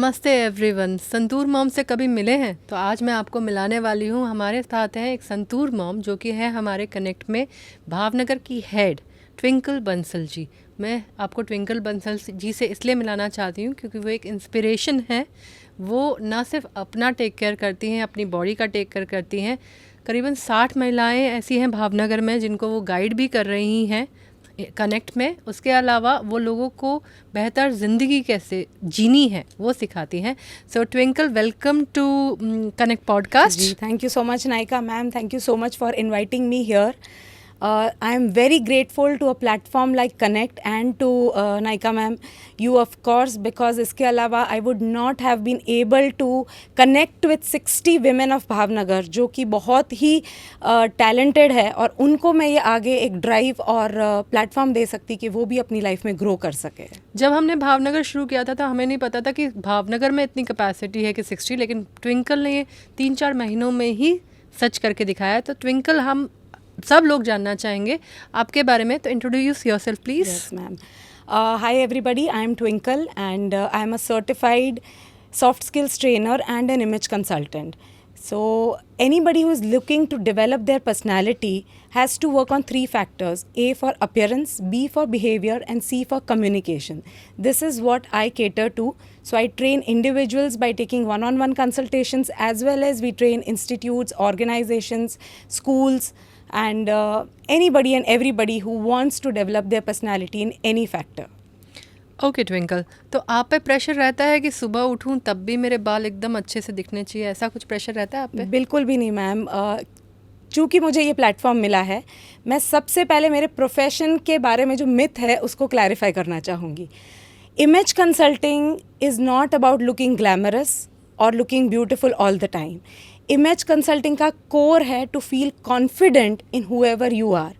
नमस्ते everyone. Santoor mom से कभी मिले हैं तो आज मैं आपको मिलाने वाली हूँ। हमारे साथ है एक संतूर मॉम जो कि है हमारे कनेक्ट में भावनगर की हेड ट्विंकल बंसल जी। मैं आपको ट्विंकल बंसल जी से इसलिए मिलाना चाहती हूँ क्योंकि वो एक इंस्पिरेशन है। वो ना सिर्फ अपना टेक केयर करती हैं, अपनी बॉडी का टेक केयर करती हैं। करीबन 60 महिलाएं ऐसी हैं भावनगर में जिनको वो गाइड भी कर रही हैं कनेक्ट में। उसके अलावा वो लोगों को बेहतर ज़िंदगी कैसे जीनी है वो सिखाती हैं। So Twinkle, welcome to connect podcast. जी, thank you so much Nayika ma'am, thank you so much for inviting me here. I am very grateful to a platform like Connect and to Naika ma'am, you of course, because इसके अलावा I would not have been able to connect with 60 women of Bhavnagar जो कि बहुत ही talented है और उनको मैं ये आगे एक ड्राइव और प्लेटफॉर्म दे सकती कि वो भी अपनी लाइफ में ग्रो कर सके. जब हमने भावनगर शुरू किया था तो हमें नहीं पता था कि भावनगर में इतनी कैपेसिटी है कि 60, लेकिन ट्विंकल ने ये 3-4 महीनों में ही सच करके दिखाया है. तो ट्विंकल, हम सब लोग जानना चाहेंगे आपके बारे में, तो introduce yourself please. Yes, ma'am. Hi everybody, I am Twinkle and I am a certified soft skills trainer and an image consultant. So anybody who is looking to develop their personality has to work on 3 factors: A for appearance, B for behavior and C for communication. This is what I cater to. So I train individuals by taking one-on-one consultations, as well as we train institutes, organizations, schools, and anybody and everybody who wants to develop their personality in any factor. Okay twinkle, तो आप पे pressure रहता है कि सुबह उठूं तब भी मेरे बाल एकदम अच्छे से दिखने चाहिए, ऐसा कुछ प्रेशर रहता है आप पे? बिल्कुल भी नहीं मैम. चूँकि मुझे ये प्लेटफॉर्म मिला है, मैं सबसे पहले मेरे प्रोफेशन के बारे में जो मिथ है उसको क्लैरिफाई करना चाहूँगी. Image consulting is not about looking glamorous और looking beautiful all the time. Image consulting का कोर है to feel confident in whoever you are.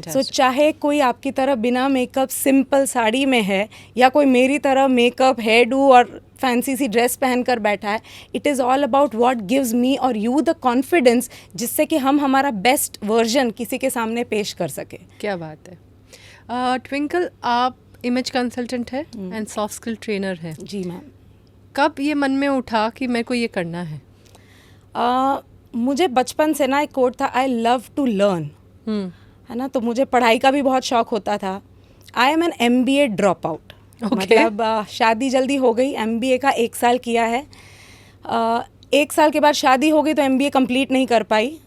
So चाहे कोई आपकी तरह बिना मेकअप सिंपल साड़ी में है या कोई मेरी तरह मेकअप, हेयर डू और फैंसी सी ड्रेस पहन कर बैठा है, it is all about what gives me और यू द कॉन्फिडेंस जिससे कि हम हमारा बेस्ट वर्जन किसी के सामने पेश कर सके. क्या बात है. ट्विंकल, आप इमेज कंसल्टेंट है एंड सॉफ्ट स्किल ट्रेनर है. जी मैम. कब ये मन में उठा कि मेरे को ये करना है? मुझे बचपन से ना एक कोट था, आई लव टू लर्न, है ना. तो मुझे पढ़ाई का भी बहुत शौक होता था. I am an MBA drop out. मतलब शादी जल्दी हो गई, MBA का 1 साल किया है. 1 साल के बाद शादी हो गई तो MBA कंप्लीट नहीं कर पाई.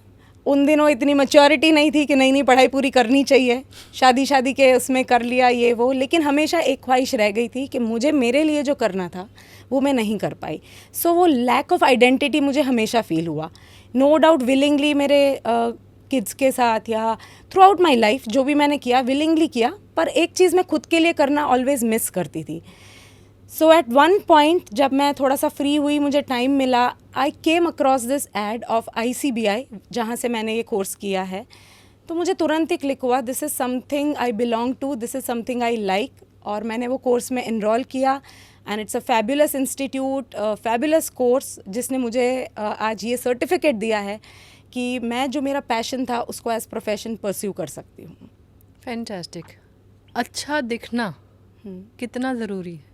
उन दिनों इतनी मैच्योरिटी नहीं थी कि नहीं पढ़ाई पूरी करनी चाहिए, शादी के उसमें कर लिया ये वो. लेकिन हमेशा एक ख्वाहिश रह गई थी कि मुझे मेरे लिए जो करना था वो मैं नहीं कर पाई. सो वो लैक ऑफ आइडेंटिटी मुझे हमेशा फील हुआ. नो डाउट विलिंगली मेरे किड्स के साथ या थ्रू आउट माई लाइफ जो भी मैंने किया विलिंगली किया, पर एक चीज़ मैं खुद के लिए करना ऑलवेज मिस करती थी. सो एट वन पॉइंट जब मैं थोड़ा सा फ्री हुई, मुझे टाइम मिला, I came across this ad of ICBI जहाँ से मैंने ये कोर्स किया है. तो मुझे तुरंत ही क्लिक हुआ, this is something I belong to, this is something I like. और मैंने वो कोर्स में इनरोल किया and it's a fabulous institute, fabulous course जिसने मुझे आज ये सर्टिफिकेट दिया है कि मैं जो मेरा पैशन था उसको एज प्रोफेशन परस्यू कर सकती हूँ. फैंटास्टिक. अच्छा दिखना कितना ज़रूरी है?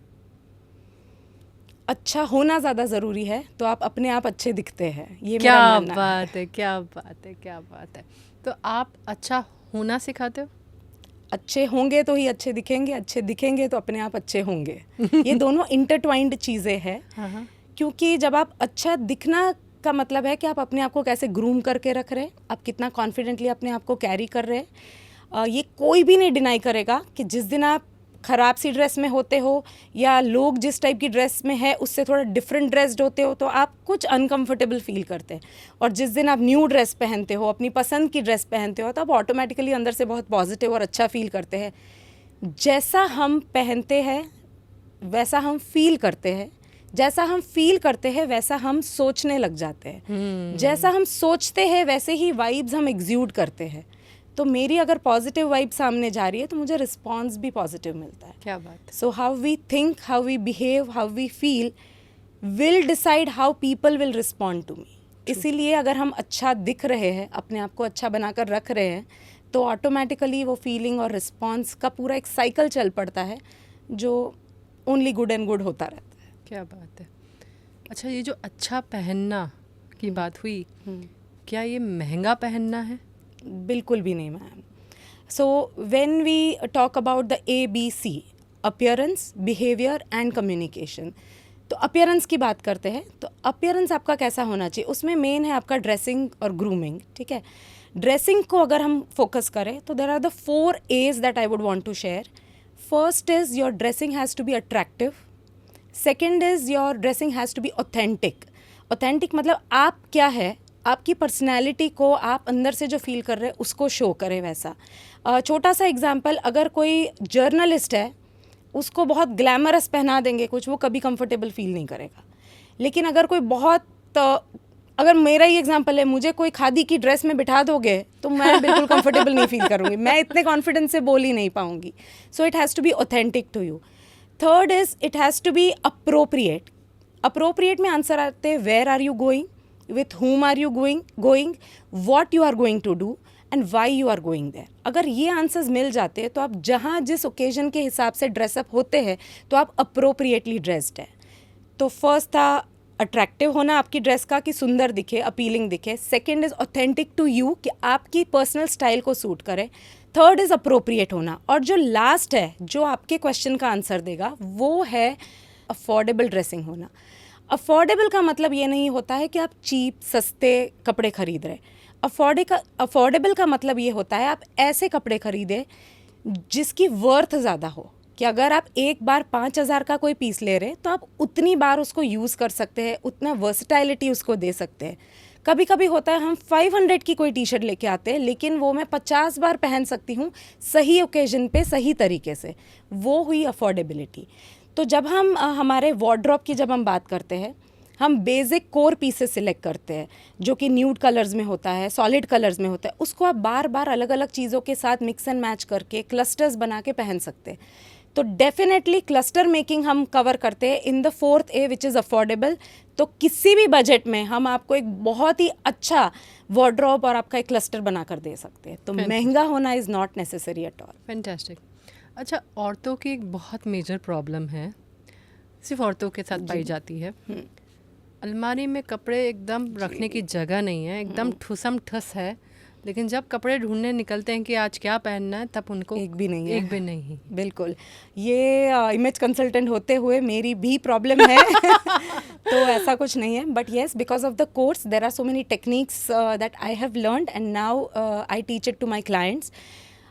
अच्छा होना ज़्यादा ज़रूरी है. तो आप अपने आप अच्छे दिखते हैं, ये क्या मेरा मानना बात है. क्या बात है, क्या बात है. तो आप अच्छा होना सिखाते हो? अच्छे होंगे तो ही अच्छे दिखेंगे, अच्छे दिखेंगे तो अपने आप अच्छे होंगे. ये दोनों इंटरट्वाइंड चीज़ें हैं. क्योंकि जब आप अच्छा दिखना का मतलब है कि आप अपने आप को कैसे ग्रूम करके रख रहे हैं, आप कितना कॉन्फिडेंटली अपने आप को कैरी कर रहे हैं. ये कोई भी नहीं डिनाई करेगा कि जिस दिन आप ख़राब सी ड्रेस में होते हो या लोग जिस टाइप की ड्रेस में है उससे थोड़ा डिफरेंट ड्रेस्ड होते हो तो आप कुछ अनकंफर्टेबल फील करते हैं. और जिस दिन आप न्यू ड्रेस पहनते हो, अपनी पसंद की ड्रेस पहनते हो, तो आप ऑटोमेटिकली अंदर से बहुत पॉजिटिव और अच्छा फील करते हैं. जैसा हम पहनते हैं वैसा हम फील करते हैं, जैसा हम फील करते हैं वैसा हम सोचने लग जाते हैं. जैसा हम सोचते हैं वैसे ही वाइब्स हम एग्ज्यूड करते हैं. तो मेरी अगर पॉजिटिव वाइब सामने जा रही है तो मुझे रिस्पॉन्स भी पॉजिटिव मिलता है. क्या बात. So how we think, how we behave, how we feel will decide how people will respond to me. इसीलिए अगर हम अच्छा दिख रहे हैं, अपने आप को अच्छा बनाकर रख रहे हैं, तो ऑटोमेटिकली वो फीलिंग और रिस्पॉन्स का पूरा एक साइकिल चल पड़ता है जो ओनली गुड एंड गुड होता रहता है. क्या बात है. अच्छा, ये जो अच्छा पहनना की बात हुई, क्या ये महंगा पहनना है? बिल्कुल भी नहीं ma'am. So when we talk about the ABC, appearance, behaviour and communication, तो अपीयरेंस की बात करते हैं. तो अपीयरेंस आपका कैसा होना चाहिए, उसमें मेन है आपका ड्रेसिंग और ग्रूमिंग. ठीक है, ड्रेसिंग को अगर हम फोकस करें तो there are the 4 A's that I would want to share. First is your dressing has to be attractive. Second is your dressing has to be authentic. Authentic मतलब आप क्या है, आपकी पर्सनैलिटी को आप अंदर से जो फील कर रहे हैं उसको शो करें वैसा. छोटा सा एग्जांपल, अगर कोई जर्नलिस्ट है उसको बहुत ग्लैमरस पहना देंगे कुछ, वो कभी कंफर्टेबल फील नहीं करेगा. लेकिन अगर कोई बहुत अगर मेरा ही एग्जांपल है, मुझे कोई खादी की ड्रेस में बिठा दोगे तो मैं बिल्कुल कंफर्टेबल नहीं फील करूँगी, मैं इतने कॉन्फिडेंस से बोल ही नहीं पाऊँगी. So it has to be authentic to you. Third is it has to be appropriate. Appropriate में आंसर आते हैं where are you going, with whom are you going, what you are going to do and why you are going there. अगर ये answers मिल जाते हैं तो आप जहाँ जिस ओकेजन के हिसाब से ड्रेसअप होते हैं तो आप अप्रोप्रिएटली ड्रेस्ड है. तो फर्स्ट था अट्रैक्टिव होना आपकी ड्रेस का, कि सुंदर दिखे, अपीलिंग दिखे. Second is authentic to you, कि आपकी पर्सनल स्टाइल को सूट करे. थर्ड इज अप्रोप्रिएट होना. और जो लास्ट है, जो आपके क्वेश्चन का आंसर देगा, वो है अफोर्डेबल ड्रेसिंग होना. अफोर्डेबल का मतलब ये नहीं होता है कि आप चीप सस्ते कपड़े खरीद रहे. अफोर्डेबल का मतलब ये होता है आप ऐसे कपड़े खरीदें जिसकी वर्थ ज़्यादा हो, कि अगर आप एक बार 5,000 का कोई पीस ले रहे तो आप उतनी बार उसको यूज़ कर सकते हैं, उतना वर्सटाइलिटी उसको दे सकते हैं. कभी कभी होता है हम 500 की कोई टी शर्ट लेके आते हैं लेकिन वो मैं 50 बार पहन सकती हूँ सही ओकेजन पे सही तरीके से. वो हुई अफोर्डेबिलिटी. तो जब हम हमारे वार्डरोब की जब हम बात करते हैं, हम बेसिक कोर पीसेस सिलेक्ट करते हैं जो कि न्यूड कलर्स में होता है, सॉलिड कलर्स में होता है. उसको आप बार बार अलग अलग चीज़ों के साथ मिक्स एंड मैच करके क्लस्टर्स बना के पहन सकते हैं. तो डेफिनेटली क्लस्टर मेकिंग हम कवर करते हैं in the 4th A which is affordable. तो किसी भी बजट में हम आपको एक बहुत ही अच्छा वार्डरोब और आपका एक क्लस्टर बना कर दे सकते हैं. तो महंगा होना is not necessary at all. Fantastic. अच्छा, औरतों की एक बहुत मेजर प्रॉब्लम है, सिर्फ औरतों के साथ पाई जाती है. अलमारी में कपड़े एकदम रखने की जगह नहीं है, एकदम ठुसम ठस है. लेकिन जब कपड़े ढूंढने निकलते हैं कि आज क्या पहनना है, तब उनको एक भी नहीं है. एक भी नहीं. बिल्कुल. ये इमेज कंसल्टेंट होते हुए मेरी भी प्रॉब्लम है. तो ऐसा कुछ नहीं है. But yes, because of the course there are so many techniques that I have learned and now I teach it to my clients.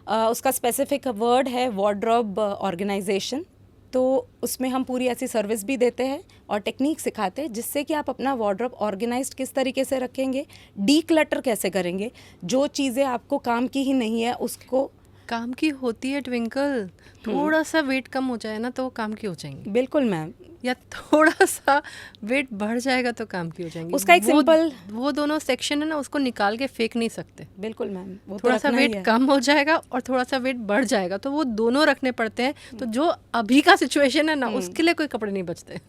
उसका स्पेसिफिक वर्ड है वार्डरोब ऑर्गेनाइजेशन. तो उसमें हम पूरी ऐसी सर्विस भी देते हैं और टेक्निक सिखाते हैं जिससे कि आप अपना वार्डरोब ऑर्गेनाइज्ड किस तरीके से रखेंगे, डी क्लटर कैसे करेंगे, जो चीज़ें आपको काम की ही नहीं है उसको. काम की होती है ट्विंकल. थोड़ा सा वेट कम हो जाए ना तो वो काम की हो जाएंगी. बिल्कुल मैम. या थोड़ा सा वेट बढ़ जाएगा तो काम की हो जाएंगी. उसका एक सिंपल वो दोनों सेक्शन है ना, उसको निकाल के फेंक नहीं सकते. बिल्कुल मैम. वो थोड़ा सा वेट कम हो जाएगा और थोड़ा सा वेट बढ़ जाएगा तो वो दोनों रखने पड़ते हैं. तो जो अभी का सिचुएशन है ना, उसके लिए कोई कपड़े नहीं बचते.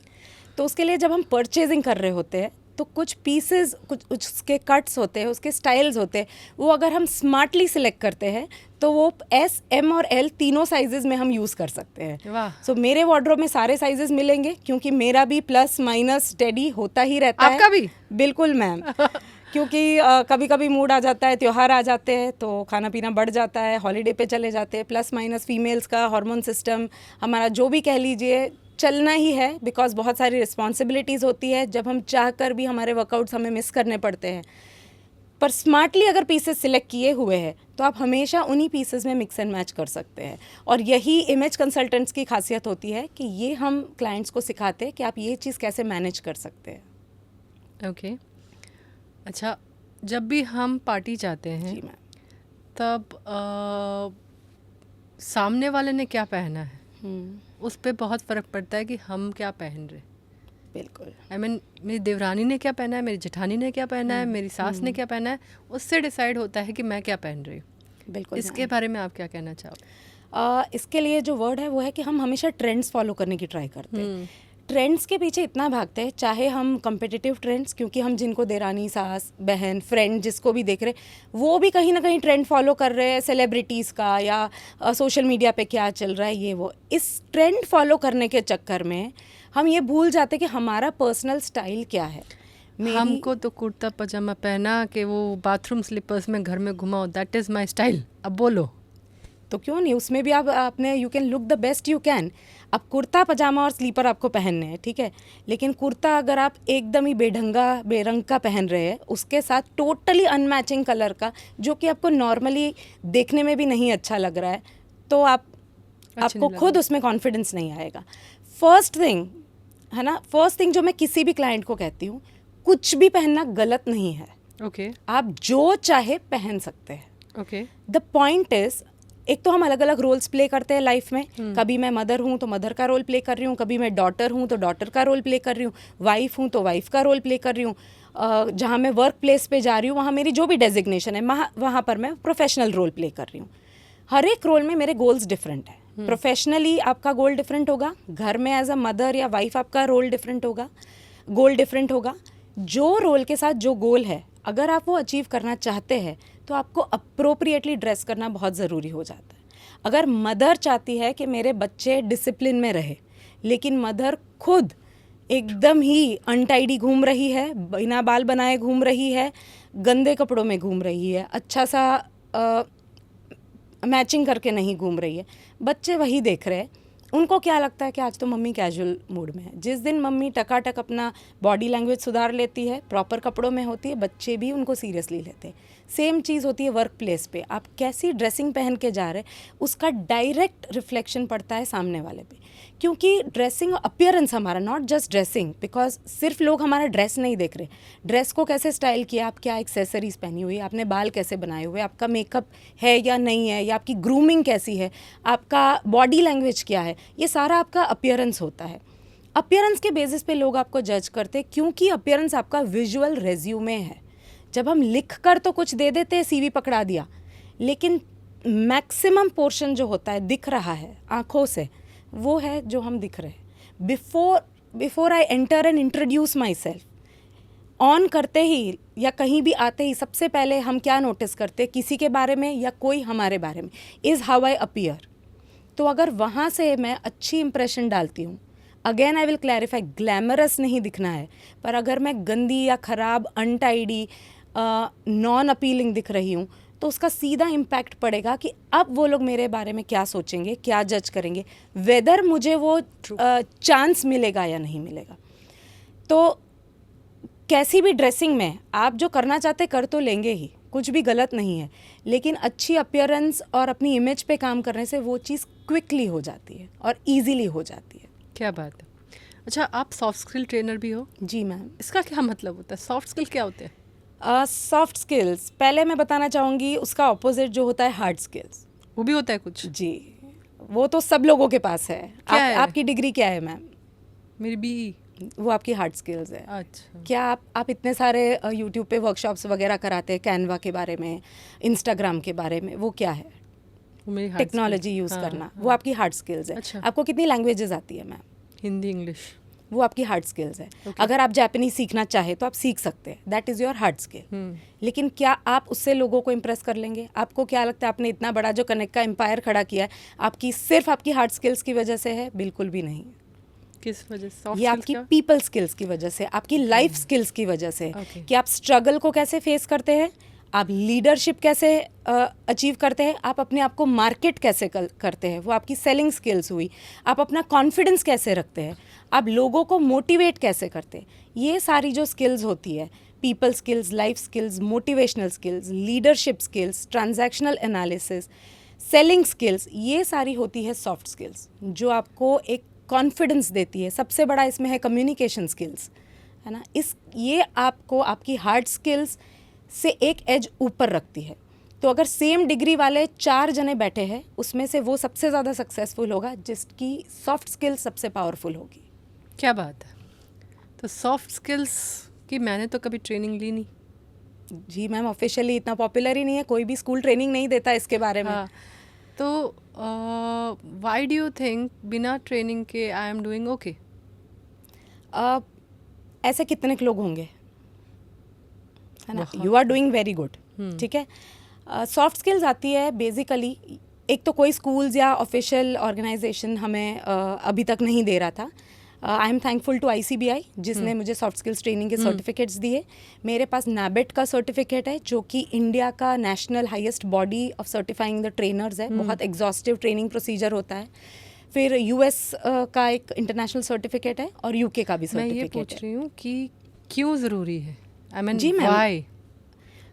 तो उसके लिए जब हम परचेजिंग कर रहे होते हैं तो कुछ पीसेस, कुछ उसके कट्स होते हैं, उसके स्टाइल्स होते हैं, वो अगर हम स्मार्टली सिलेक्ट करते हैं तो वो S, M और L तीनों साइजेस में हम यूज़ कर सकते हैं. वाह. सो मेरे वार्डरोब में सारे साइजेस मिलेंगे क्योंकि मेरा भी प्लस माइनस स्टेडी होता ही रहता है. आपका भी? बिल्कुल मैम. क्योंकि कभी कभी मूड आ जाता है, त्यौहार आ जाते हैं तो खाना पीना बढ़ जाता है, हॉलीडे पे चले जाते हैं. प्लस माइनस फीमेल्स का हार्मोन सिस्टम, हमारा जो भी कह लीजिए, चलना ही है. बिकॉज बहुत सारी रिस्पॉन्सिबिलिटीज़ होती है, जब हम चाह कर भी हमारे वर्कआउट्स हमें मिस करने पड़ते हैं. पर स्मार्टली अगर पीसेस सिलेक्ट किए हुए हैं तो आप हमेशा उन्हीं पीसेस में मिक्स एंड मैच कर सकते हैं. और यही इमेज कंसल्टेंट्स की खासियत होती है कि ये हम क्लाइंट्स को सिखाते हैं कि आप ये चीज़ कैसे मैनेज कर सकते हैं. ओके. अच्छा, जब भी हम पार्टी जाते हैं जी मैम. तब सामने वाले ने क्या पहना है उस पे बहुत फ़र्क पड़ता है कि हम क्या पहन रहे. बिल्कुल. आई मीन मेरी देवरानी ने क्या पहना है, मेरी जेठानी ने क्या पहना है, मेरी सास ने क्या पहना है, उससे डिसाइड होता है कि मैं क्या पहन रही हूँ. बिल्कुल. इसके बारे में आप क्या कहना चाहोगे? इसके लिए जो वर्ड है वो है कि हम हमेशा ट्रेंड्स फॉलो करने की ट्राई करते हैं. ट्रेंड्स के पीछे इतना भागते हैं, चाहे हम कम्पिटिटिव ट्रेंड्स, क्योंकि हम जिनको देरानी, सास, बहन, फ्रेंड जिसको भी देख रहे वो भी कहीं ना कहीं ट्रेंड फॉलो कर रहे हैं सेलिब्रिटीज़ का, या सोशल मीडिया पे क्या चल रहा है ये वो. इस ट्रेंड फॉलो करने के चक्कर में हम ये भूल जाते कि हमारा पर्सनल स्टाइल क्या है। हमको तो कुर्ता पजामा पहना के वो बाथरूम स्लीपर्स में घर में घुमाओ, दैट इज़ माई स्टाइल। अब बोलो तो क्यों नहीं, उसमें भी आप अपने you can look the best you can. अब कुर्ता पजामा और स्लीपर आपको पहनने हैं, ठीक है, लेकिन कुर्ता अगर आप एकदम ही बेरंग का पहन रहे हैं, उसके साथ टोटली अनमैचिंग कलर का, जो कि आपको नॉर्मली देखने में भी नहीं अच्छा लग रहा है, तो आपको खुद उसमें कॉन्फिडेंस नहीं आएगा। फर्स्ट थिंग है ना, फर्स्ट थिंग जो मैं किसी भी क्लाइंट को कहती हूँ, कुछ भी पहनना गलत नहीं है। ओके आप जो चाहे पहन सकते हैं। ओके द पॉइंट इज, एक तो हम अलग अलग रोल्स प्ले करते हैं लाइफ में। कभी मैं मदर हूँ तो मदर का रोल प्ले कर रही हूँ, कभी मैं डॉटर हूँ तो डॉटर का रोल प्ले कर रही हूँ, वाइफ हूँ तो वाइफ का रोल प्ले कर रही हूँ, जहाँ मैं वर्क प्लेस पे जा रही हूँ वहाँ मेरी जो भी डेजिग्नेशन है वहाँ पर मैं प्रोफेशनल रोल प्ले कर रही हूँ। हर एक रोल में मेरे गोल्स डिफरेंट है। प्रोफेशनली आपका गोल डिफरेंट होगा, घर में एज अ मदर या वाइफ आपका रोल डिफरेंट होगा, गोल डिफरेंट होगा। जो रोल के साथ जो गोल है, अगर आप वो अचीव करना चाहते हैं तो आपको अप्रोप्रिएटली ड्रेस करना बहुत ज़रूरी हो जाता है। अगर मदर चाहती है कि मेरे बच्चे डिसिप्लिन में रहे, लेकिन मदर खुद एकदम ही अनटाइडी घूम रही है, बिना बाल बनाए घूम रही है, गंदे कपड़ों में घूम रही है, अच्छा सा मैचिंग करके नहीं घूम रही है, बच्चे वही देख रहे हैं, उनको क्या लगता है कि आज तो मम्मी कैजुअल मूड में है। जिस दिन मम्मी टकाटक अपना बॉडी लैंग्वेज सुधार लेती है, प्रॉपर कपड़ों में होती है, बच्चे भी उनको सीरियसली लेते हैं। सेम चीज़ होती है वर्क प्लेस पे। आप कैसी ड्रेसिंग पहन के जा रहे हैं, उसका डायरेक्ट रिफ्लेक्शन पड़ता है सामने वाले पे, क्योंकि ड्रेसिंग अपीयरेंस हमारा, नॉट जस्ट ड्रेसिंग, बिकॉज सिर्फ लोग हमारा ड्रेस नहीं देख रहे, ड्रेस को कैसे स्टाइल किया, आप क्या एक्सेसरीज पहनी हुई है, आपने बाल कैसे बनाए हुए, आपका मेकअप है या नहीं है, या आपकी ग्रूमिंग कैसी है, आपका बॉडी लैंग्वेज क्या है, ये सारा आपका अपीयरेंस होता है। अपीयरेंस के बेसिस पे लोग आपको जज करते हैं, क्योंकि अपीयरेंस आपका विजुअल रेज्यूमे है। जब हम लिख कर तो कुछ दे देते हैं, सीवी पकड़ा दिया, लेकिन मैक्सिमम पोर्शन जो होता है दिख रहा है आँखों से, वो है जो हम दिख रहे हैं। Before I enter and introduce my self, on करते ही या कहीं भी आते ही सबसे पहले हम क्या नोटिस करते हैं, किसी के बारे में या कोई हमारे बारे में, इज़ हाउ आई अपीयर। तो अगर वहाँ से मैं अच्छी इंप्रेशन डालती हूँ, again I will clarify, glamorous नहीं दिखना है, पर अगर मैं गंदी या ख़राब, अनटाइडी, नॉन अपीलिंग दिख रही हूँ, तो उसका सीधा इम्पैक्ट पड़ेगा कि अब वो लोग मेरे बारे में क्या सोचेंगे, क्या जज करेंगे, वेदर मुझे वो चांस मिलेगा या नहीं मिलेगा। तो कैसी भी ड्रेसिंग में आप जो करना चाहते कर तो लेंगे ही, कुछ भी गलत नहीं है, लेकिन अच्छी अपीयरेंस और अपनी इमेज पे काम करने से वो चीज़ क्विकली हो जाती है और इजीली हो जाती है। क्या बात है। अच्छा, आप सॉफ्ट स्किल ट्रेनर भी हो? जी मैम। इसका क्या मतलब होता है? सॉफ्ट स्किल क्या होते हैं? सॉफ्ट स्किल्स पहले मैं बताना चाहूँगी, उसका ऑपोजिट जो होता है हार्ड स्किल्स, वो भी होता है कुछ? जी, वो तो सब लोगों के पास है। क्या है? आपकी डिग्री क्या है मैम? मेरी BE। वो आपकी हार्ड स्किल्स है। अच्छा। क्या आप इतने सारे यूट्यूब पे वर्कशॉप्स वगैरह कराते हैं, कैनवा के बारे में, इंस्टाग्राम के बारे में, वो क्या है? वो मेरी टेक्नोलॉजी यूज़ करना, वो आपकी हार्ड स्किल्स है। अच्छा। आपको कितनी लैंग्वेजेस आती है मैम? हिंदी, इंग्लिश। वो आपकी हार्ड स्किल्स है। अगर आप जापानीज सीखना चाहे तो आप सीख सकते हैं, that is your hard skill. लेकिन क्या आप उससे लोगों को इम्प्रेस कर लेंगे? आपको क्या लगता है आपने इतना बड़ा जो कनेक्ट का एम्पायर खड़ा किया है, सिर्फ आपकी हार्ड स्किल्स की वजह से है? बिल्कुल भी नहीं। किस वजह से? ये आपकी पीपल स्किल्स की वजह से, आपकी लाइफ स्किल्स की वजह से, कि आप स्ट्रगल को कैसे फेस करते हैं, आप लीडरशिप कैसे अचीव करते हैं, आप अपने आप को मार्केट कैसे करते हैं, वो आपकी सेलिंग स्किल्स हुई, आप अपना कॉन्फिडेंस कैसे रखते हैं, आप लोगों को मोटिवेट कैसे करते हैं, ये सारी जो स्किल्स होती है, people skills, life skills, motivational skills, leadership skills, transactional analysis, selling skills, ये सारी होती है सॉफ्ट स्किल्स, जो आपको एक कॉन्फिडेंस देती है। सबसे बड़ा इसमें है कम्युनिकेशन स्किल्स, है ना। ये आपको आपकी हार्ड स्किल्स से एक एज ऊपर रखती है। तो अगर सेम डिग्री वाले 4 जने बैठे हैं, उसमें से वो सबसे ज़्यादा सक्सेसफुल होगा जिसकी सॉफ्ट स्किल्स सबसे पावरफुल होगी। क्या बात है। तो सॉफ्ट स्किल्स की मैंने तो कभी ट्रेनिंग ली नहीं। जी मैम, ऑफिशियली इतना पॉपुलर ही नहीं है, कोई भी स्कूल ट्रेनिंग नहीं देता इसके बारे में। हाँ। तो व्हाई डू यू थिंक बिना ट्रेनिंग के आई एम डूइंग ओके? ऐसे कितने लोग होंगे, है ना। You are doing very good, ठीक है। सॉफ्ट स्किल्स आती है बेसिकली, एक तो कोई स्कूल्स या ऑफिशियल ऑर्गेनाइजेशन हमें अभी तक नहीं दे रहा था। I am thankful to ICBI जिसने मुझे सॉफ्ट स्किल्स ट्रेनिंग के सर्टिफिकेट्स दिए। मेरे पास NABET का सर्टिफिकेट है जो कि इंडिया का national highest body of certifying the trainers है। बहुत एग्जॉस्टिव ट्रेनिंग प्रोसीजर होता है। फिर US का एक इंटरनेशनल सर्टिफिकेट है और UK का भी सर्टिफिकेट है। मैं ये पूछ रही हूँ कि क्यों ज़रूरी है? I mean, जी मैम,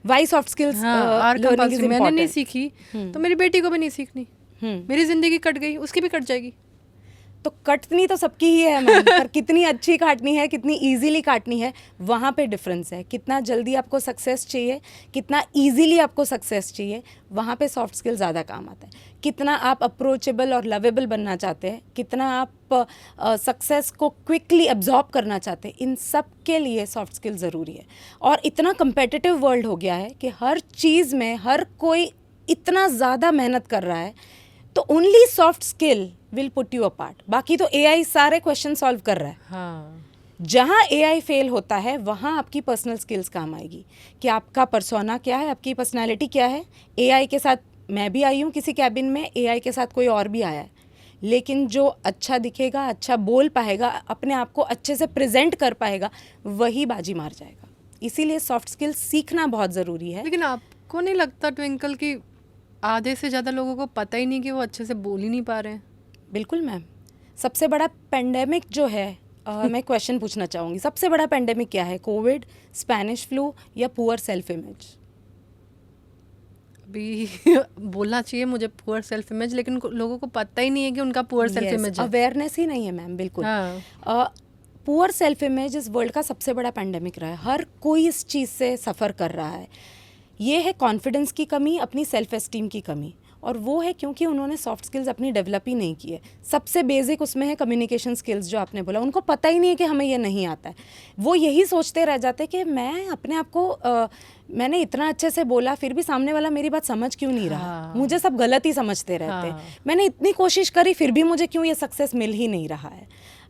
वाई सॉफ्ट स्किल्स मैंने नहीं सीखी तो मेरी बेटी को भी नहीं सीखनी। मेरी जिंदगी कट गई, उसकी भी कट जाएगी। तो कटनी तो सबकी ही है मैम, पर कितनी अच्छी काटनी है, कितनी इजीली काटनी है, वहाँ पे डिफरेंस है। कितना जल्दी आपको सक्सेस चाहिए, कितना इजीली आपको सक्सेस चाहिए, वहाँ पे सॉफ्ट स्किल ज़्यादा काम आता है। कितना आप अप्रोचेबल और लवेबल बनना चाहते हैं, कितना आप सक्सेस को क्विकली एब्जॉर्ब करना चाहते हैं, इन सब के लिए सॉफ्ट स्किल ज़रूरी है। और इतना कंपेटिटिव वर्ल्ड हो गया है कि हर चीज़ में हर कोई इतना ज़्यादा मेहनत कर रहा है, तो only soft skill will put you apart. बाकी तो AI सारे क्वेश्चन सॉल्व कर रहा है। हाँ। जहाँ AI फेल होता है वहाँ आपकी पर्सनल स्किल्स काम आएगी कि आपका पर्सोना क्या है, आपकी पर्सनालिटी क्या है। AI के साथ मैं भी आई हूँ किसी कैबिन में, AI के साथ कोई और भी आया है, लेकिन जो अच्छा दिखेगा, अच्छा बोल पाएगा, अपने आप को अच्छे से प्रेजेंट कर पाएगा, वही बाजी मार जाएगा। इसीलिए सॉफ्ट स्किल्स सीखना बहुत ज़रूरी है। लेकिन आपको नहीं लगता ट्विंकल कि आधे से ज़्यादा लोगों को पता ही नहीं कि वो अच्छे से बोल ही नहीं पा रहे हैं? बिल्कुल मैम। सबसे बड़ा पेंडेमिक जो है, मैं क्वेश्चन पूछना चाहूँगी, सबसे बड़ा पेंडेमिक क्या है? कोविड, स्पेनिश फ्लू या पुअर सेल्फ इमेज? अभी बोलना चाहिए मुझे पुअर सेल्फ इमेज, लेकिन लोगों को पता ही नहीं है कि उनका पुअर सेल्फ इमेज है। अवेयरनेस ही नहीं है मैम। बिल्कुल। पुअर सेल्फ इमेज इस वर्ल्ड का सबसे बड़ा पेंडेमिक रहा है। हर कोई इस चीज़ से सफ़र कर रहा है। ये है कॉन्फिडेंस की कमी, अपनी सेल्फ एस्टीम की कमी, और वो है क्योंकि उन्होंने सॉफ्ट स्किल्स अपनी डेवलप ही नहीं की है। सबसे बेसिक उसमें है कम्युनिकेशन स्किल्स, जो आपने बोला। उनको पता ही नहीं है कि हमें ये नहीं आता है। वो यही सोचते रह जाते कि मैं अपने आप को मैंने इतना अच्छे से बोला, फिर भी सामने वाला मेरी बात समझ क्यों नहीं रहा। मुझे सब गलत ही समझते रहते। मैंने इतनी कोशिश करी, फिर भी मुझे क्यों ये सक्सेस मिल ही नहीं रहा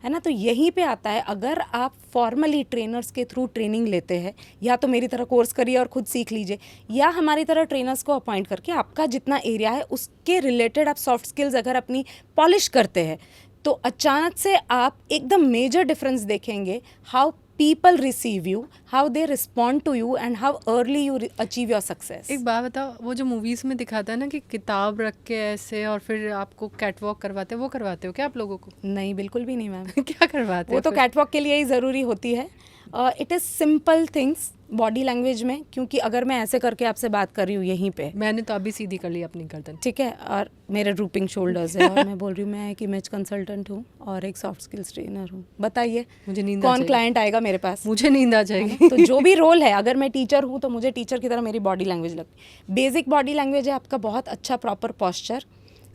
है ना। तो यहीं पे आता है, अगर आप फॉर्मली ट्रेनर्स के थ्रू ट्रेनिंग लेते हैं, या तो मेरी तरह कोर्स करिए और खुद सीख लीजिए, या हमारी तरह ट्रेनर्स को अपॉइंट करके आपका जितना एरिया है उसके रिलेटेड आप सॉफ्ट स्किल्स अगर अपनी पॉलिश करते हैं, तो अचानक से आप एकदम मेजर डिफरेंस देखेंगे। How people receive you, how they respond to you, and how early you achieve your success. एक बात बताओ, वो जो मूवीज में दिखाता है ना कि किताब रख के ऐसे और फिर आपको कैटवॉक करवाते हैं, वो करवाते हो क्या आप लोगों को? नहीं, बिल्कुल भी नहीं मैम। क्या करवाते वो तो कैटवॉक के लिए ही ज़रूरी होती है। It is simple things body language में, क्योंकि अगर मैं ऐसे करके आपसे बात कर रही हूँ यहीं पे, मैंने तो अभी सीधी कर ली अपनी गर्दन, ठीक है, और मेरे ड्रूपिंग शोल्डर्स है, और मैं बोल रही हूँ मैं एक इमेज कंसल्टेंट हूँ और एक सॉफ्ट स्किल्स ट्रेनर हूँ। बताइए मुझे नींद कौन क्लाइंट आएगा मेरे पास? मुझे नींद आ जाएगी। तो जो भी रोल है, अगर मैं टीचर हूँ तो मुझे टीचर की तरह मेरी बॉडी लैंग्वेज लगती है। बेसिक बॉडी लैंग्वेज है आपका बहुत अच्छा प्रॉपर पॉस्चर,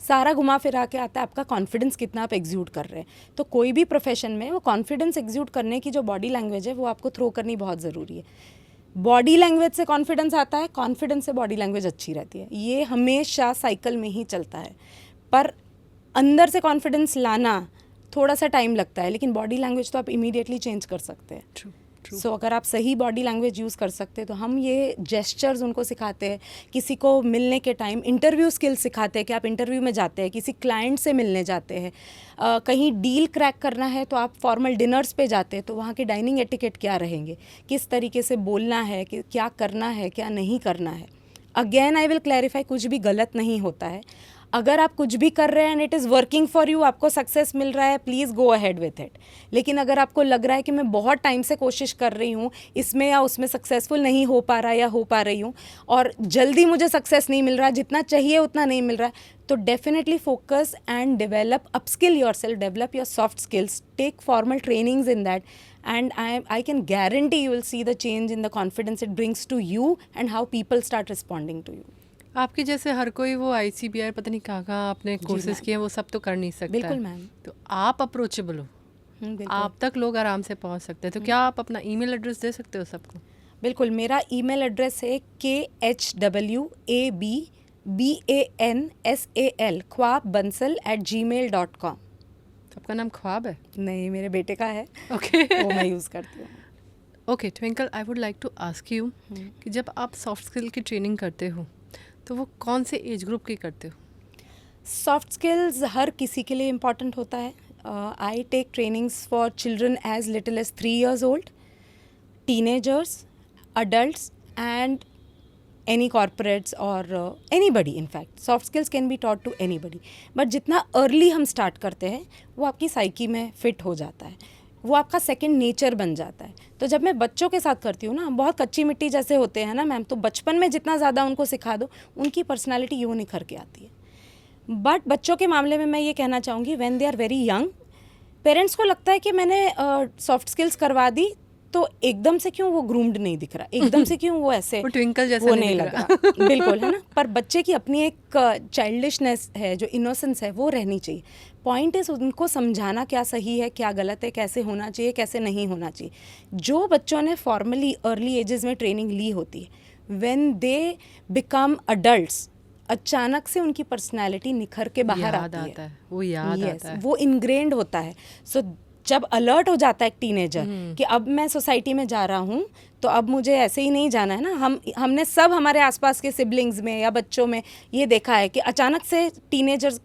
सारा घुमा फिरा के आता है आपका कॉन्फिडेंस कितना आप एग्ज्यूट कर रहे हैं। तो कोई भी प्रोफेशन में वो कॉन्फिडेंस एग्ज्यूट करने की जो बॉडी लैंग्वेज है वो आपको थ्रो करनी बहुत ज़रूरी है। बॉडी लैंग्वेज से कॉन्फिडेंस आता है, कॉन्फिडेंस से बॉडी लैंग्वेज अच्छी रहती है। ये हमेशा साइकिल में ही चलता है, पर अंदर से कॉन्फिडेंस लाना थोड़ा सा टाइम लगता है, लेकिन बॉडी लैंग्वेज तो आप इमीडिएटली चेंज कर सकते हैं। सो अगर आप सही बॉडी लैंग्वेज यूज़ कर सकते हैं, तो हम ये जेस्चर्स उनको सिखाते हैं। किसी को मिलने के टाइम इंटरव्यू स्किल्स सिखाते हैं कि आप इंटरव्यू में जाते हैं, किसी क्लाइंट से मिलने जाते हैं, कहीं डील क्रैक करना है तो आप फॉर्मल डिनर्स पे जाते हैं, तो वहाँ के डाइनिंग एटिकेट क्या रहेंगे, किस तरीके से बोलना है, कि क्या करना है क्या नहीं करना है। अगेन आई विल क्लैरिफाई, कुछ भी गलत नहीं होता है। अगर आप कुछ भी कर रहे हैं and it is working for you, आपको सक्सेस मिल रहा है, please go ahead with it. लेकिन अगर आपको लग रहा है कि मैं बहुत टाइम से कोशिश कर रही हूँ, इसमें या उसमें सक्सेसफुल नहीं हो पा रहा या हो पा रही हूँ, और जल्दी मुझे सक्सेस नहीं मिल रहा, जितना चाहिए उतना नहीं मिल रहा है, तो definitely focus and develop, upskill yourself, develop your soft skills, take formal trainings in that, and I can guarantee you will see the change in the confidence it brings to you and how people start responding to you. आपके जैसे हर कोई वो ICBI पता नहीं कहाँ आपने courses किए, वो सब तो कर नहीं सकता। बिल्कुल मैम। तो आप अप्रोचेबल हो, आप तक लोग आराम से पहुँच सकते हैं, तो क्या आप अपना ईमेल एड्रेस दे सकते हो सबको? बिल्कुल, मेरा ईमेल एड्रेस है khwabansal @gmail.com। आपका नाम ख्वाब है? नहीं, मेरे बेटे का है। ओके वो मैं यूज़ करती हूँ। Okay Twinkle, I would like to ask you कि जब आप सॉफ्ट स्किल की ट्रेनिंग करते हो तो वो कौन से एज ग्रुप की करते हो? सॉफ्ट स्किल्स हर किसी के लिए इम्पॉर्टेंट होता है। I take trainings for children as little as 3 years old, teenagers, adults, and any corporates or anybody. In fact, soft skills can be taught to anybody. But जितना early हम start करते हैं वो आपकी psyche में fit हो जाता है, वो आपका सेकंड नेचर बन जाता है. तो जब मैं बच्चों के साथ करती हूँ ना, बहुत कच्ची मिट्टी जैसे होते हैं ना मैम, तो बचपन में जितना ज़्यादा उनको सिखा दो उनकी पर्सनालिटी यूँ निखर के आती है. बट बच्चों के मामले में मैं ये कहना चाहूँगी, when they are very young, parents को लगता है कि मैंने सॉफ्ट स्किल्स करवा दी तो एकदम से क्यों वो ग्रूम्ड नहीं दिख रहा, एकदम से क्यों वो ऐसे वो ट्विंकल जैसा वो नहीं नहीं दिख लगा. बिल्कुल, है ना. पर बच्चे की अपनी एक चाइल्डिशनेस है, जो इनोसेंस है, वो रहनी चाहिए. पॉइंट इज उनको समझाना क्या सही है, क्या गलत है, कैसे होना चाहिए, कैसे नहीं होना चाहिए. जो बच्चों ने फॉर्मली अर्ली एजेस में ट्रेनिंग ली होती है, व्हेन दे बिकम अडल्ट्स, अचानक से उनकी पर्सनैलिटी निखर के बाहर आती है. वो याद Yes, आता है. वो इनग्रेन्ड होता है. सो जब अलर्ट हो जाता है एक टीनेजर कि अब मैं सोसाइटी में जा रहा हूँ, तो अब मुझे ऐसे ही नहीं जाना है ना. हमने सब हमारे आसपास के सिबलिंग्स में या बच्चों में ये देखा है कि अचानक से टीनेजर्स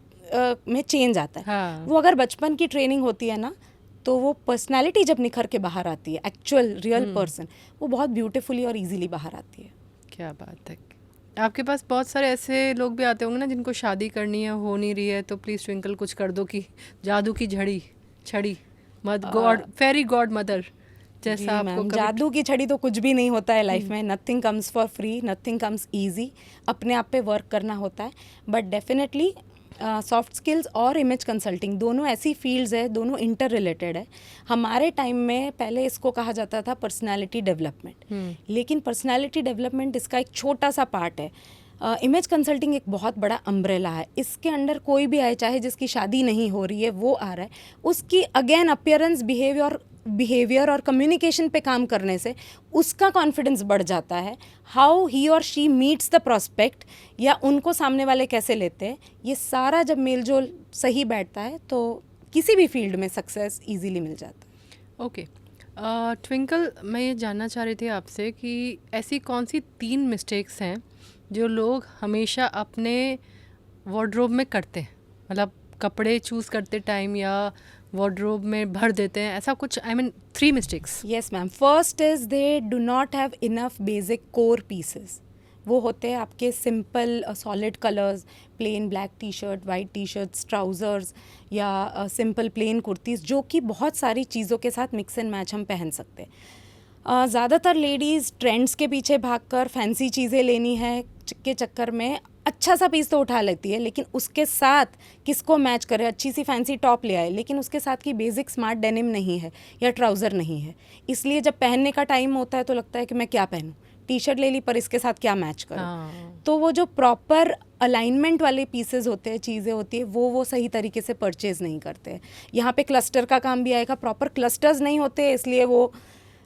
में चेंज आता है. हाँ. वो अगर बचपन की ट्रेनिंग होती है ना, तो वो पर्सनैलिटी जब निखर के बाहर आती है, एक्चुअल रियल पर्सन, वो बहुत ब्यूटीफुली और इजीली बाहर आती है. क्या बात है. आपके पास बहुत सारे ऐसे लोग भी आते होंगे ना जिनको शादी करनी है, हो नहीं रही है, तो प्लीज़ ट्विंकल कुछ कर दो कि जादू की छड़ी मद गॉड फेरी गॉड मदर जैसा आपको जादू की छड़ी तो कुछ भी नहीं होता है लाइफ में. Nothing comes for free, nothing comes easy. अपने आप पे वर्क करना होता है. बट डेफिनेटली सॉफ्ट स्किल्स और इमेज कंसल्टिंग दोनों ऐसी फील्ड्स है, दोनों इंटर रिलेटेड है. हमारे टाइम में पहले इसको कहा जाता था पर्सनालिटी डेवलपमेंट, लेकिन पर्सनालिटी डेवलपमेंट इसका एक छोटा सा पार्ट है. इमेज कंसल्टिंग एक बहुत बड़ा अम्ब्रेला है. इसके अंडर कोई भी आए, चाहे जिसकी शादी नहीं हो रही है वो आ रहा है, उसकी अगेन अपीयरेंस, बिहेवियर और कम्युनिकेशन पे काम करने से उसका कॉन्फिडेंस बढ़ जाता है. हाउ ही और शी मीट्स द प्रोस्पेक्ट, या उनको सामने वाले कैसे लेते हैं, ये सारा जब मेलजोल सही बैठता है तो किसी भी फील्ड में सक्सेस इजीली मिल जाता है. ओके ट्विंकल, मैं ये जानना चाह रही थी आपसे कि ऐसी कौन सी 3 मिस्टेक्स हैं जो लोग हमेशा अपने वार्डरोब में करते हैं, मतलब कपड़े चूज़ करते टाइम या वार्डरोब में भर देते हैं, ऐसा कुछ. I mean 3 mistakes. Yes ma'am. First is they do not have enough basic core pieces. वो होते हैं आपके simple solid colours, plain black T shirt, white T shirts, trousers या सिंपल प्लेन कुर्तीज़, जो कि बहुत सारी चीज़ों के साथ मिक्स एंड मैच हम पहन सकते हैं. ज़्यादातर लेडीज़ ट्रेंड्स के पीछे भागकर फैंसी चीज़ें लेनी है के चक्कर में अच्छा सा पीस तो उठा लेती है, लेकिन उसके साथ किसको मैच करे, अच्छी सी फैंसी टॉप ले आए, लेकिन उसके साथ की बेसिक स्मार्ट डेनिम नहीं है या ट्राउज़र नहीं है. इसलिए जब पहनने का टाइम होता है तो लगता है कि मैं क्या पहनूं, टी शर्ट ले ली पर इसके साथ क्या मैच करूं. तो वो जो प्रॉपर अलाइनमेंट वाले पीसेज होते हैं, चीज़ें होती है, वो सही तरीके से परचेज़ नहीं करते. यहाँ पे क्लस्टर का काम भी आएगा. प्रॉपर क्लस्टर्स नहीं होते, इसलिए वो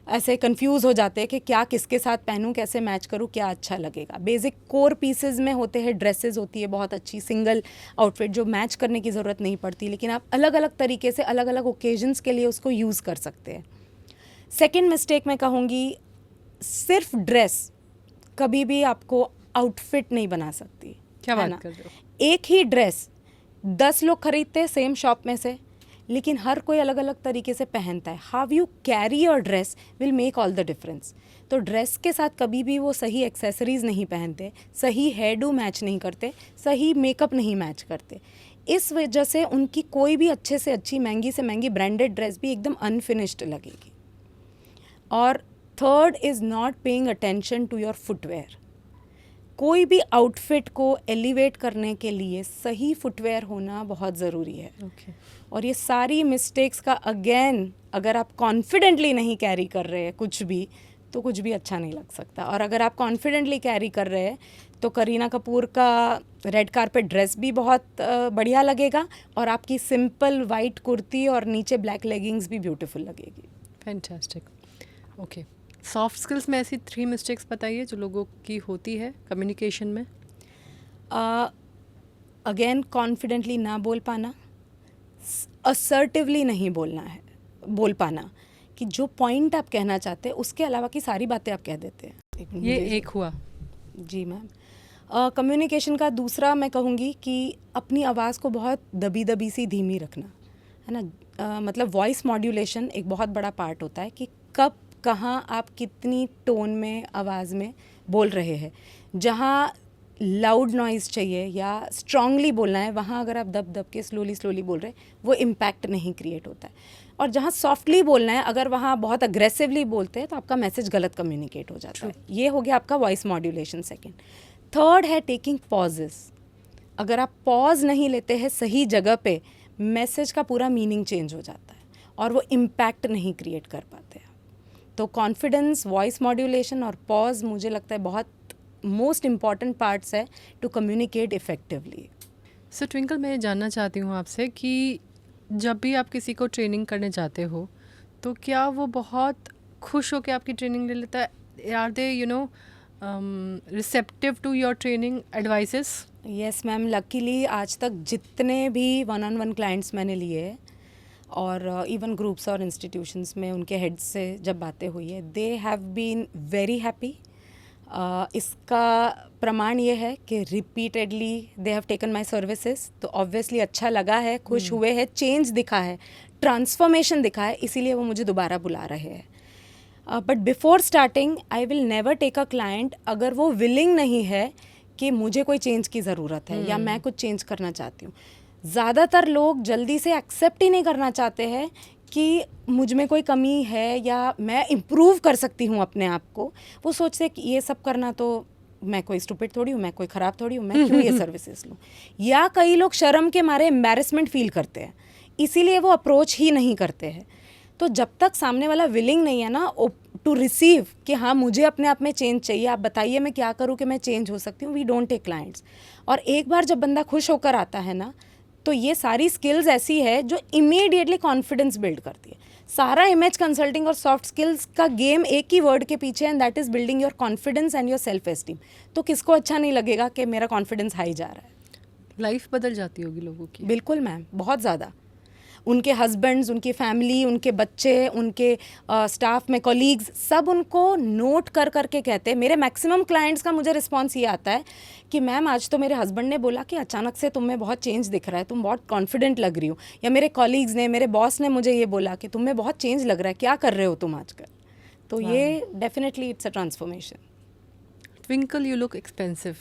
ऐसे कंफ्यूज हो जाते हैं कि क्या किसके साथ पहनूं, कैसे मैच करूं, क्या अच्छा लगेगा. बेसिक कोर पीसेस में होते हैं, ड्रेसेस होती है बहुत अच्छी सिंगल आउटफिट जो मैच करने की ज़रूरत नहीं पड़ती, लेकिन आप अलग अलग तरीके से अलग अलग ओकेजन्स के लिए उसको यूज़ कर सकते हैं. सेकेंड मिस्टेक मैं कहूँगी, सिर्फ ड्रेस कभी भी आपको आउटफिट नहीं बना सकती. क्या बात कर रहे हो. एक ही ड्रेस 10 लोग खरीदते हैं सेम शॉप में से, लेकिन हर कोई अलग अलग तरीके से पहनता है. How you carry your dress will make all the difference. तो ड्रेस के साथ कभी भी वो सही एक्सेसरीज नहीं पहनते, सही हेयर डू मैच नहीं करते, सही मेकअप नहीं मैच करते. इस वजह से उनकी कोई भी अच्छे से अच्छी, महंगी से महंगी ब्रांडेड ड्रेस भी एकदम अनफिनिश्ड लगेगी. और third is not paying attention to your footwear. कोई भी आउटफिट को एलिवेट करने के लिए सही फुटवेयर होना बहुत ज़रूरी है. और ये सारी मिस्टेक्स का अगेन, अगर आप कॉन्फिडेंटली नहीं कैरी कर रहे हैं कुछ भी, तो कुछ भी अच्छा नहीं लग सकता. और अगर आप कॉन्फिडेंटली कैरी कर रहे हैं तो करीना कपूर का रेड कारपेट ड्रेस भी बहुत बढ़िया लगेगा, और आपकी सिंपल वाइट कुर्ती और नीचे ब्लैक लेगिंग्स भी ब्यूटीफुल लगेगी. फैंटास्टिक. ओके, सॉफ्ट स्किल्स में ऐसी 3 मिस्टेक्स बताइए जो लोगों की होती है कम्युनिकेशन में. अगेन कॉन्फिडेंटली ना बोल पाना, असर्टिवली नहीं बोल पाना कि जो पॉइंट आप कहना चाहते हैं उसके अलावा की सारी बातें आप कह देते हैं. ये एक हुआ. जी मैम. कम्युनिकेशन का दूसरा मैं कहूँगी कि अपनी आवाज़ को बहुत दबी दबी सी धीमी रखना, है ना। मतलब वॉइस मॉड्यूलेशन एक बहुत बड़ा पार्ट होता है कि कब कहाँ आप कितनी टोन में आवाज़ में बोल रहे हैं। जहाँ लाउड नॉइज़ चाहिए या स्ट्रांगली बोलना है, वहाँ अगर आप दब दब के स्लोली बोल रहे हैं, वो इम्पैक्ट नहीं क्रिएट होता है। और जहाँ सॉफ्टली बोलना है, अगर वहाँ बहुत अग्रेसिवली बोलते हैं तो आपका मैसेज गलत कम्युनिकेट हो जाता है। ये हो गया आपका वॉइस मॉड्यूलेशन सेकेंड। थर्ड है टेकिंग पॉजेस। अगर आप पॉज नहीं लेते हैं सही जगह पे, मैसेज का पूरा मीनिंग चेंज हो जाता है और वो इम्पैक्ट नहीं क्रिएट कर पाते हैं। तो कॉन्फिडेंस, वॉइस मॉड्यूलेशन और पॉज मुझे लगता है बहुत मोस्ट इम्पॉर्टेंट पार्ट्स है to communicate effectively. So Twinkle, मैं ये जानना चाहती हूँ आपसे कि जब भी आप किसी को ट्रेनिंग करने जाते हो तो क्या वो बहुत खुश होकर आपकी ट्रेनिंग ले लेता है? Are they receptive to your training advices? Yes ma'am, luckily आज तक जितने भी 1-on-1 क्लाइंट्स मैंने लिए और इवन ग्रुप्स और इंस्टीट्यूशंस में उनके हेड्स से जब बातें हुई है, they have been very happy. इसका प्रमाण ये है कि repeatedly they have taken my services, तो ऑब्वियसली अच्छा लगा है, खुश हुए हैं, चेंज दिखा है, ट्रांसफॉर्मेशन दिखा है, इसीलिए वो मुझे दोबारा बुला रहे हैं। But before starting I will never take a client अगर वो विलिंग नहीं है कि मुझे कोई चेंज की ज़रूरत है या मैं कुछ चेंज करना चाहती हूँ। ज़्यादातर लोग जल्दी से एक्सेप्ट ही नहीं करना चाहते हैं कि मुझ में कोई कमी है या मैं इम्प्रूव कर सकती हूँ अपने आप को। वो सोचते हैं कि ये सब करना तो मैं कोई स्टूपिड थोड़ी हूँ, मैं कोई ख़राब थोड़ी हूँ, मैं क्यों ये सर्विसेज लूँ। या कई लोग शर्म के मारे एम्बैरेसमेंट फील करते हैं, इसीलिए वो अप्रोच ही नहीं करते हैं। तो जब तक सामने वाला विलिंग नहीं है ना टू रिसीव कि हाँ मुझे अपने आप में चेंज चाहिए, आप बताइए मैं क्या करूँ कि मैं चेंज हो सकती हूँ, वी डोंट टेक क्लाइंट्स। और एक बार जब बंदा खुश होकर आता है ना, तो ये सारी स्किल्स ऐसी है जो इमीडिएटली कॉन्फिडेंस बिल्ड करती है। सारा इमेज कंसल्टिंग और सॉफ्ट स्किल्स का गेम एक ही वर्ड के पीछे, and that is building your confidence and your self esteem. तो किसको अच्छा नहीं लगेगा कि मेरा कॉन्फिडेंस हाई जा रहा है। लाइफ बदल जाती होगी लोगों की। बिल्कुल मैम, बहुत ज़्यादा। उनके हस्बैंड्स, उनकी फैमिली, उनके बच्चे, उनके स्टाफ में कॉलीग्स, सब उनको नोट कर करके कहते हैं। मेरे मैक्सिमम क्लाइंट्स का मुझे रिस्पांस ये आता है कि मैम आज तो मेरे हस्बैंड ने बोला कि अचानक से तुम में बहुत चेंज दिख रहा है, तुम बहुत कॉन्फिडेंट लग रही हो। या मेरे कॉलीग्स ने, मेरे बॉस ने मुझे ये बोला कि तुम में बहुत चेंज लग रहा है, क्या कर रहे हो तुम आजकल। तो ये definitely it's a transformation. Twinkle, you look expensive,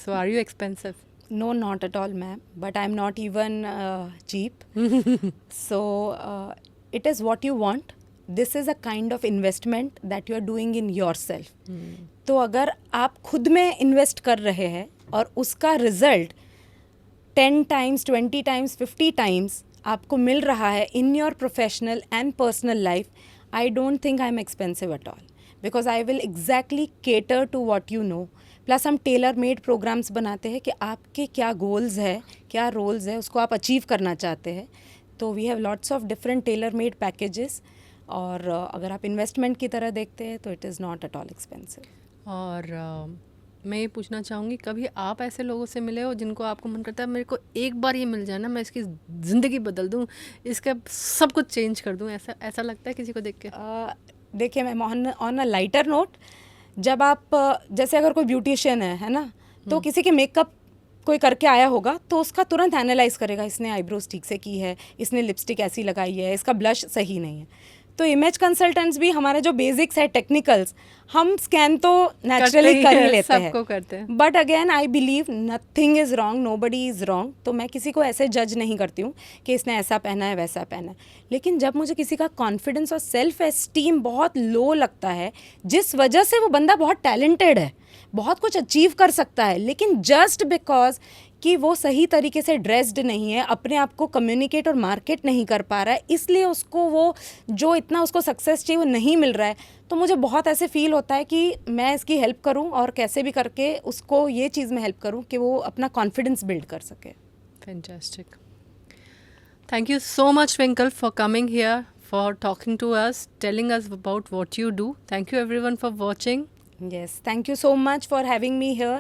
so are you expensive? No, not at all, ma'am. But I'm not even cheap. So it is what you want. This is a kind of investment that you are doing in yourself. तो अगर आप खुद में invest कर रहे हैं और उसका रिजल्ट 10 times, 20 times, 50 times आपको मिल रहा है in your professional and personal life, I don't think I'm expensive at all. Because I will exactly cater to what you know. Plus हम टेलर मेड प्रोग्राम्स बनाते हैं कि आपके क्या गोल्स है, क्या रोल्स है, उसको आप अचीव करना चाहते हैं। तो we have lots of different tailor made packages. और अगर आप इन्वेस्टमेंट की तरह देखते हैं तो it is not at all expensive. और मैं ये पूछना चाहूँगी, कभी आप ऐसे लोगों से मिले हो जिनको आपको मन करता है मेरे को एक बार ये मिल जाए ना, मैं इसकी ज़िंदगी बदल दूँ, इसका सब कुछ चेंज कर दूँ, ऐसा लगता है किसी को देख के? देखिए ma'am, on a lighter note, जब आप जैसे अगर कोई ब्यूटिशियन है ना, तो किसी के मेकअप कोई करके आया होगा तो उसका तुरंत एनालाइज करेगा, इसने आईब्रोज ठीक से की है, इसने लिपस्टिक ऐसी लगाई है, इसका ब्लश सही नहीं है। तो इमेज कंसल्टेंट्स भी हमारे जो बेसिक्स है टेक्निकल्स, हम स्कैन तो नेचुरली कर ही लेते हैं, सबको करते हैं। But again I believe nothing is wrong, nobody is wrong. तो मैं किसी को ऐसे जज नहीं करती हूँ कि इसने ऐसा पहना है वैसा पहना है। लेकिन जब मुझे किसी का कॉन्फिडेंस और सेल्फ एस्टीम बहुत लो लगता है, जिस वजह से वो बंदा बहुत टैलेंटेड है, बहुत कुछ अचीव कर सकता है, लेकिन जस्ट बिकॉज कि वो सही तरीके से ड्रेस्ड नहीं है, अपने आप को कम्युनिकेट और मार्केट नहीं कर पा रहा है, इसलिए उसको वो जो इतना उसको सक्सेस चाहिए वो नहीं मिल रहा है, तो मुझे बहुत ऐसे फील होता है कि मैं इसकी हेल्प करूं और कैसे भी करके उसको ये चीज़ में हेल्प करूं कि वो अपना कॉन्फिडेंस बिल्ड कर सके। Fantastic. Thank you so much Twinkle for coming here, for talking to us, telling us about what you do. Thank you everyone for watching. Yes, thank you so much for having me here.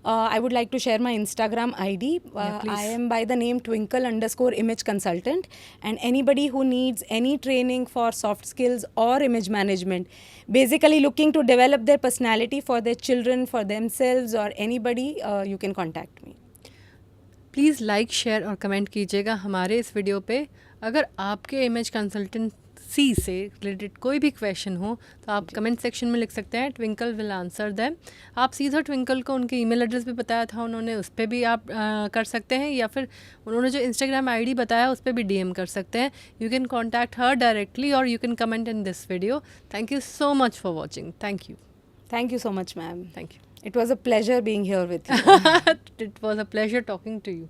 I would like to share my Instagram ID. I am by the name Twinkle_image consultant, and anybody who needs any training for soft skills or image management, basically looking to develop their personality for their children, for themselves, or anybody, you can contact me. Please like, share और comment कीजिएगा हमारे इस video पे। अगर आपके image consultancy से related कोई भी क्वेश्चन हो तो आप कमेंट सेक्शन में लिख सकते हैं, ट्विंकल विल आंसर देम। आप सीधा ट्विंकल को उनके ईमेल एड्रेस भी बताया था उन्होंने, उस पर भी आप कर सकते हैं, या फिर उन्होंने जो इंस्टाग्राम आईडी बताया उस पर भी डीएम कर सकते हैं। You can contact her directly और you can comment in this video. Thank you so much for watching. Thank you. Thank you so much, ma'am. Thank you. It was a pleasure being here with you. It was a pleasure talking to you.